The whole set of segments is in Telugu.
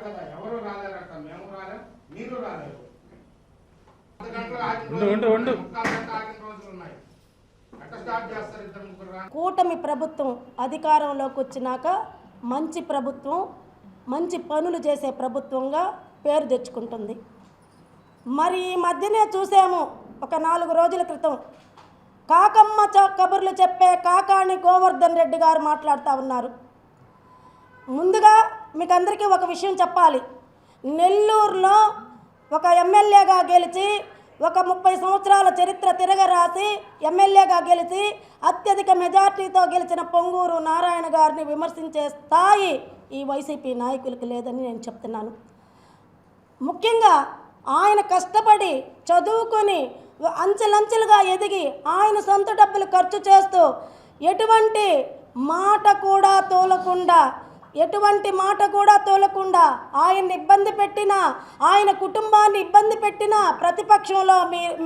కదా, ఎవరు రాలేరట, మేము రాలేం, మీరు రాలేరు. కూటమి ప్రభుత్వం అధికారంలోకి వచ్చినాక మంచి ప్రభుత్వం, మంచి పనులు చేసే ప్రభుత్వంగా పేరు తెచ్చుకుంటుంది. మరి ఈ మధ్యనే చూసాము, ఒక 4 రోజుల క్రితం కాకమ్మ కబుర్లు చెప్పే కాకాణి గోవర్ధన్ రెడ్డి గారు మాట్లాడుతూ ఉన్నారు. ముందుగా మీకు అందరికీ ఒక విషయం చెప్పాలి. నెల్లూరులో ఒక ఎమ్మెల్యేగా గెలిచి, ఒక 30 సంవత్సరాల చరిత్ర తిరగరాసి ఎమ్మెల్యేగా గెలిచి అత్యధిక మెజార్టీతో గెలిచిన పొంగూరు నారాయణ గారిని విమర్శించే స్థాయి ఈ వైసీపీ నాయకులకు లేదని నేను చెప్తున్నాను. ముఖ్యంగా ఆయన కష్టపడి చదువుకొని అంచెలంచెలుగా ఎదిగి ఆయన సొంత డబ్బులు ఖర్చు చేస్తూ ఎటువంటి మాట కూడా తోలకుండా ఆయన్ని ఇబ్బంది పెట్టినా, ఆయన కుటుంబాన్ని ఇబ్బంది పెట్టినా ప్రతిపక్షంలో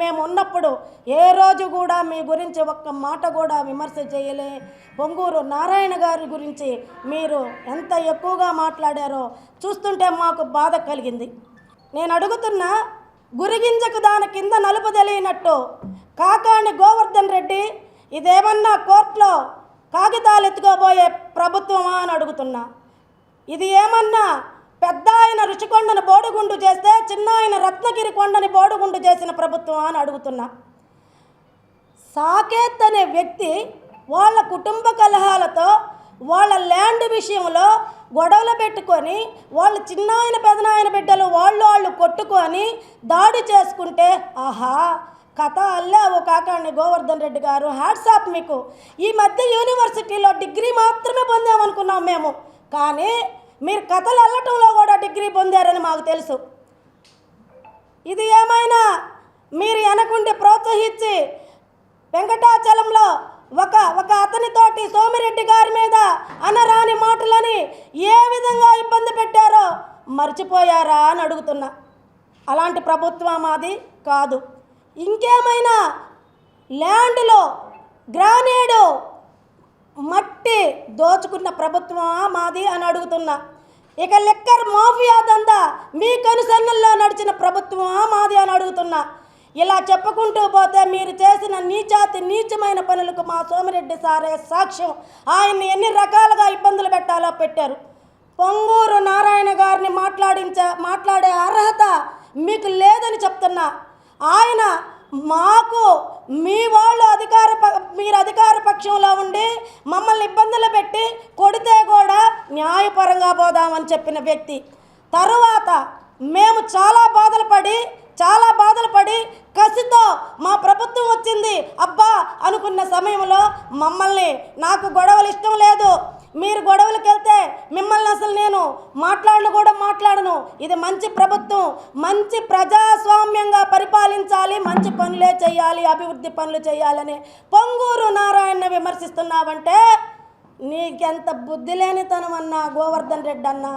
మేము ఉన్నప్పుడు ఏ రోజు కూడా మీ గురించి ఒక్క మాట కూడా విమర్శ చేయలే. పొంగూరు నారాయణ గారి గురించి మీరు ఎంత ఎక్కువగా మాట్లాడారో చూస్తుంటే మాకు బాధ కలిగింది. నేను అడుగుతున్నా, గురిగింజకు దాని కింద నలుపు తెలియనట్టు కాకాణి గోవర్ధన్ రెడ్డి ఇదేమన్నా కోర్టులో కాగితాలు ఎత్తుకోబోయే ప్రభుత్వమా అని అడుగుతున్నా. ఇది ఏమన్నా పెద్ద ఆయన రుషికొండను బోడుగుండు చేస్తే చిన్న ఆయన రత్నగిరి కొండని బోడుగుండు చేసిన ప్రభుత్వమా అని అడుగుతున్నా. సాకేత్ అనే వ్యక్తి వాళ్ళ కుటుంబ కలహాలతో వాళ్ళ ల్యాండ్ విషయంలో గొడవలు పెట్టుకొని వాళ్ళ చిన్నాయన పెదనాయన బిడ్డలు వాళ్ళు కొట్టుకొని దాడి చేసుకుంటే, ఆహా కథ అల్లావు కాకాణి గోవర్ధన్ రెడ్డి గారు, హ్యాట్సాప్ మీకు. ఈ మధ్య యూనివర్సిటీలో డిగ్రీ మాత్రమే పొందామనుకున్నాం మేము, కానీ మీరు కథలు అల్లటంలో కూడా డిగ్రీ పొందారని మాకు తెలుసు. ఇది ఏమైనా మీరు వెనకుండి ప్రోత్సహించి వెంకటాచలంలో ఒక అతనితోటి సోమిరెడ్డి గారి మీద అనరాని మాటలని ఏ విధంగా ఇబ్బంది పెట్టారో మర్చిపోయారా అని అడుగుతున్నా. అలాంటి ప్రభుత్వం మాది కాదు. ఇంకేమైనా ల్యాండ్లో గ్రానేడు మట్టి దోచుకున్న ప్రభుత్వమా మాది అని అడుగుతున్నా. ఇక లిక్కర్ మాఫియా దందా మీ కనుసన్నల్లో నడిచిన ప్రభుత్వమా మాది అని అడుగుతున్నా. ఇలా చెప్పుకుంటూ పోతే మీరు చేసిన నీచమైన పనులకు మా సోమిరెడ్డి సారే సాక్ష్యం. ఆయన్ని ఎన్ని రకాలుగా ఇబ్బందులు పెట్టాలో పెట్టారు. పొంగూరు నారాయణ గారిని మాట్లాడే అర్హత మీకు లేదని చెప్తున్నా. ఆయన మాకు మీరు అధికార పక్షంలో ఉండి మమ్మల్ని ఇబ్బందులు పెట్టి కొడితే కూడా న్యాయపరంగా పోదామని చెప్పిన వ్యక్తి. తరువాత మేము చాలా బాధలు పడి కసితో మా ప్రభుత్వం వచ్చింది అబ్బా అనుకున్న సమయంలో నాకు గొడవలు ఇష్టం లేదు, మీరు గొడవలకు వెళ్తే మిమ్మల్ని అసలు నేను మాట్లాడను, ఇది మంచి ప్రభుత్వం, మంచి ప్రజాస్వామ్యంగా పరిపాలించాలి, మంచి పనులే చేయాలి, అభివృద్ధి పనులు చేయాలని పొంగూరు నారాయణని విమర్శిస్తున్నావంటే నీకెంత బుద్ధి లేనితనం అన్నా గోవర్ధన్ రెడ్డి అన్న.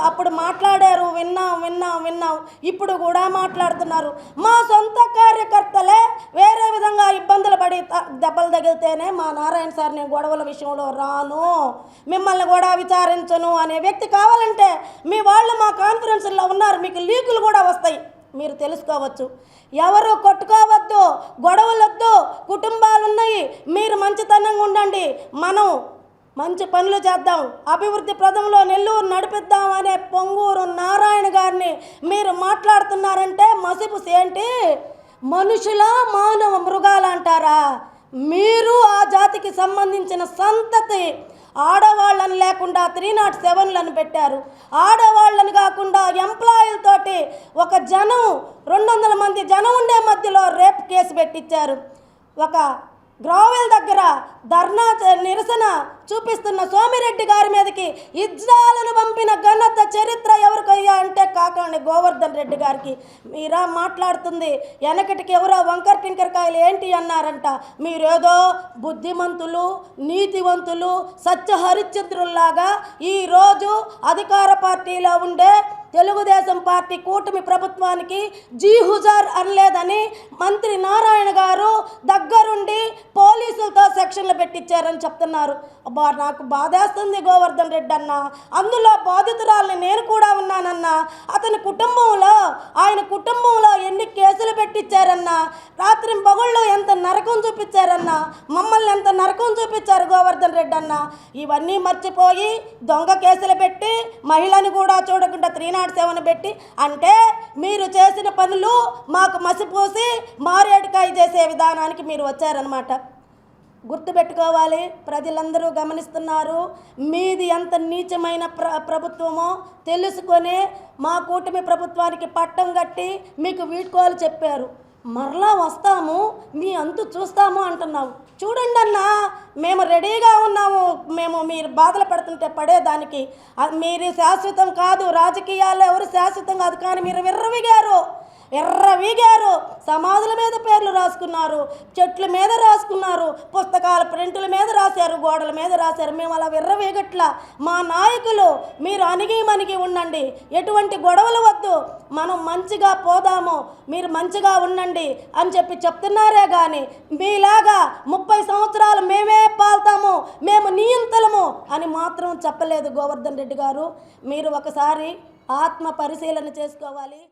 అప్పుడు మాట్లాడారు, విన్నాం, ఇప్పుడు కూడా మాట్లాడుతున్నారు. మా సొంత కార్యకర్తలే వేరే విధంగా ఇబ్బందులు పడి దెబ్బలు తగిలితేనే మా నారాయణ సార్ నేను గొడవల విషయంలో రాను, మిమ్మల్ని కూడా విచారించను అనే వ్యక్తి కావాలంటే మీ వాళ్ళు మా కాన్ఫరెన్స్లో ఉన్నారు, మీకు లీకులు కూడా వస్తాయి, మీరు తెలుసుకోవచ్చు. ఎవరు కొట్టుకోవద్దు, గొడవలొద్దు, కుటుంబాలు ఉన్నాయి, మీరు మంచితనంగా ఉండండి, మనం మంచి పనులు చేద్దాం, అభివృద్ధి ప్రదంలో నెల్లూరు నడిపిద్దాం అనే పొంగూరు నారాయణ గారిని మీరు మాట్లాడుతున్నారంటే మసిపుసి ఏంటి? మనుషుల మానవ మృగాలు అంటారా? మీరు ఆ జాతికి సంబంధించిన సంతతి. ఆడవాళ్ళని లేకుండా 307లను పెట్టారు. ఆడవాళ్ళని కాకుండా ఎంప్లాయీలతోటి ఒక 200 మంది జనం ఉండే మధ్యలో రేప్ కేసు పెట్టించారు. ఒక గ్రావెల్ దగ్గర ధర్నా నిరసన చూపిస్తున్న సోమిరెడ్డి గారి మీదకి ఇజ్రాయెల్ను పంపిన ఘనత చరిత్ర ఎవరికయ్యా అంటే కాకాణి గోవర్ధన్ రెడ్డి గారికి. మీరా మాట్లాడుతుంది? వెనకటికి ఎవరో వంకర టింకరకాయలు ఏంటి అన్నారంట. మీరేదో బుద్ధిమంతులు, నీతివంతులు, సత్య హరిశ్చంద్రుల్లాగా ఈరోజు అధికార పార్టీలో ఉండే తెలుగుదేశం పార్టీ కూటమి ప్రభుత్వానికి జీ హుజార్ అనలేదని మంత్రి నారాయణ గారు దగ్గరుండి పోలీసులతో సెక్షన్లు పెట్టించారని చెప్తున్నారు. అబ్బా నాకు బాధేస్తుంది గోవర్ధన్ రెడ్డి అన్న. అందులో బాధితురాల్ని నేను కూడా ఉన్నానన్న. అతని కుటుంబంలో ఆయన కుటుంబంలో ఎన్ని కేసులు పెట్టించారన్న. రాత్రి పగుళ్ళు ఎంత నరకం చూపించారన్న. మమ్మల్ని ఎంత నరకం చూపించారు గోవర్ధన్ రెడ్డి అన్న. ఇవన్నీ మర్చిపోయి దొంగ కేసులు పెట్టి మహిళని కూడా చూడకుండా 307 పెట్టి, అంటే మీరు చేసిన పనులు మాకు మసిపూసి మారేడుకాయ చేసే విధానానికి మీరు వచ్చారనమాట. గుర్తుపెట్టుకోవాలి, ప్రజలందరూ గమనిస్తున్నారు. మీది ఎంత నీచమైన ప్రభుత్వమో తెలుసుకొని మా కూటమి ప్రభుత్వానికి పట్టం కట్టి మీకు వీడ్కోలు చెప్పారు. మరలా వస్తాము, మీ అంతు చూస్తాము అంటున్నావు. చూడండి అన్న, మేము రెడీగా ఉన్నాము. మేము మీరు బాధలు పడుతుంటే పడేదానికి. మీరు శాశ్వతం కాదు, రాజకీయాల్లో ఎవరు శాశ్వతం కాదు. కానీ మీరు ఎర్రవీగారు. సమాధుల మీద పేర్లు రాసుకున్నారు, చెట్ల మీద రాసుకున్నారు, పుస్తకాల ప్రింటుల మీద రాశారు, గోడల మీద రాశారు. మేము అలా విర్రవీగట్లా. మా నాయకులు మీరు అణిగి ఉండండి, ఎటువంటి గొడవలు వద్దు, మనం మంచిగా పోదాము, మీరు మంచిగా ఉండండి అని చెప్పి చెప్తున్నారే కానీ మీలాగా 30 సంవత్సరాలు మేమే పాల్తాము, మేము నియంతలము అని మాత్రం చెప్పలేదు గోవర్ధన్ రెడ్డి గారు. మీరు ఒకసారి ఆత్మ పరిశీలన చేసుకోవాలి.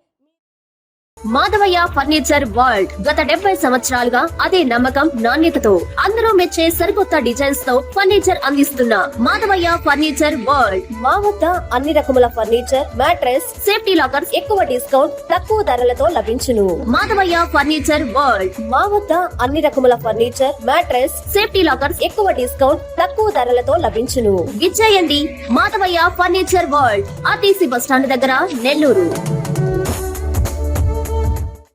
మాధవయ్య ఫర్నిచర్ వరల్డ్ గత 70 సంవత్సరాలుగా అదే నమ్మకం, నాణ్యతతో అందరూ మెచ్చే సరికొత్త డిజైన్స్ తో ఫర్నిచర్ అందిస్తున్న మాధవయ్య ఫర్నిచర్ వరల్డ్. మా వద్ద అన్ని రకముల ఫర్నిచర్, మ్యాట్రెస్, సేఫ్టీ లాకర్స్ ఎక్కువ డిస్కౌంట్, తక్కువ ధరలతో లభించును. Madhavaiah furniture world. మా వద్ద అన్ని రకముల ఫర్నిచర్, మ్యాట్రెస్, సేఫ్టీ లాకర్స్ ఎక్కువ డిస్కౌంట్, తక్కువ ధరలతో లభించును. విచ్చేయండి Madhavaiah furniture world, RTC bus stand దగ్గర, నెల్లూరు.